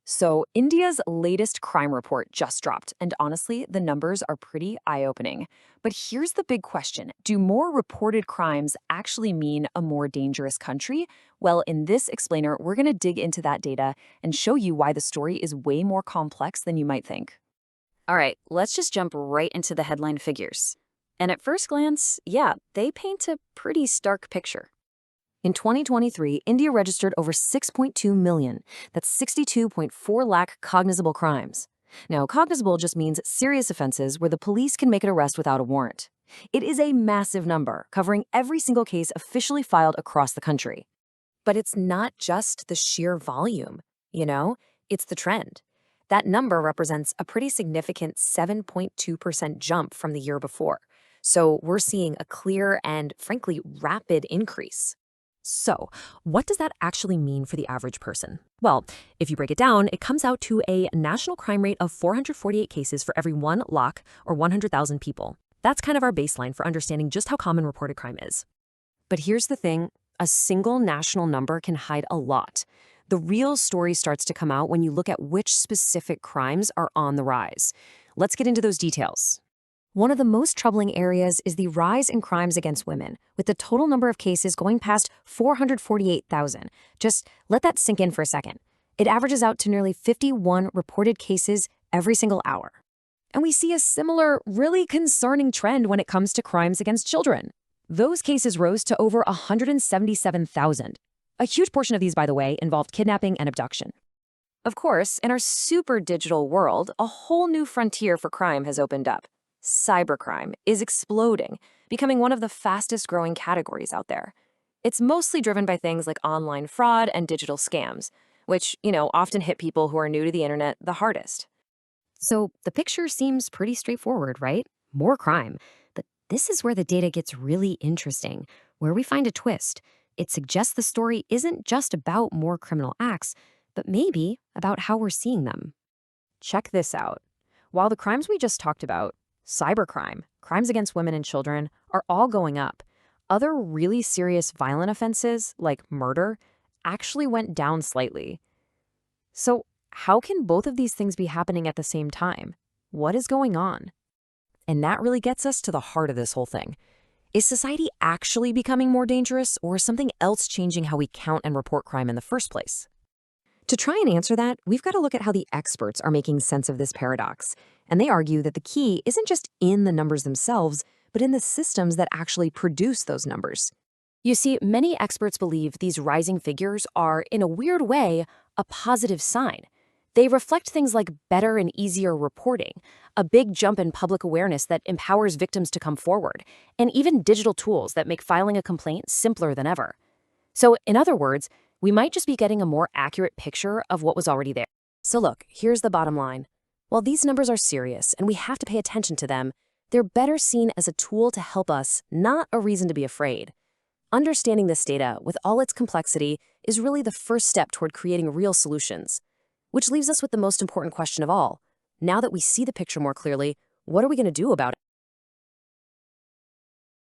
So, India's latest crime report just dropped, and honestly, the numbers are pretty eye opening. But here's the big question: do more reported crimes actually mean a more dangerous country? Well, in this explainer, we're going to dig into that data and show you why the story is way more complex than you might think. All right, let's just jump right into the headline figures. And at first glance, yeah, they paint a pretty stark picture. In 2023, India registered over 6.2 million. That's 62.4 lakh cognizable crimes. Now, cognizable just means serious offenses where the police can make an arrest without a warrant. It is a massive number, covering every single case officially filed across the country. But it's not just the sheer volume, it's the trend. That number represents a pretty significant 7.2% jump from the year before. So we're seeing a clear and, frankly, rapid increase. So, what does that actually mean for the average person? Well, if you break it down, it comes out to a national crime rate of 448 cases for every 1 lakh or 100,000 people. That's kind of our baseline for understanding just how common reported crime is. But here's the thing: a single national number can hide a lot. The real story starts to come out when you look at which specific crimes are on the rise. Let's get into those details. One of the most troubling areas is the rise in crimes against women, with the total number of cases going past 448,000. Just let that sink in for a second. It averages out to nearly 51 reported cases every single hour. And we see a similar, really concerning trend when it comes to crimes against children. Those cases rose to over 177,000. A huge portion of these, by the way, involved kidnapping and abduction. Of course, in our super digital world, a whole new frontier for crime has opened up. Cybercrime is exploding, becoming one of the fastest growing categories out there. It's mostly driven by things like online fraud and digital scams, which, often hit people who are new to the internet the hardest. So the picture seems pretty straightforward, right? More crime. But this is where the data gets really interesting, where we find a twist. It suggests the story isn't just about more criminal acts, but maybe about how we're seeing them. Check this out. While the crimes we just talked about, cybercrime, crimes against women and children, are all going up, other really serious violent offenses, like murder, actually went down slightly. So, how can both of these things be happening at the same time? What is going on? And that really gets us to the heart of this whole thing. Is society actually becoming more dangerous, or is something else changing how we count and report crime in the first place? To try and answer that, we've got to look at how the experts are making sense of this paradox. And they argue that the key isn't just in the numbers themselves, but in the systems that actually produce those numbers. You see, many experts believe these rising figures are, in a weird way, a positive sign. They reflect things like better and easier reporting, a big jump in public awareness that empowers victims to come forward, and even digital tools that make filing a complaint simpler than ever. So, in other words, we might just be getting a more accurate picture of what was already there. So look, here's the bottom line. While these numbers are serious and we have to pay attention to them, they're better seen as a tool to help us, not a reason to be afraid. Understanding this data, with all its complexity, is really the first step toward creating real solutions. Which leaves us with the most important question of all. Now that we see the picture more clearly, what are we going to do about it?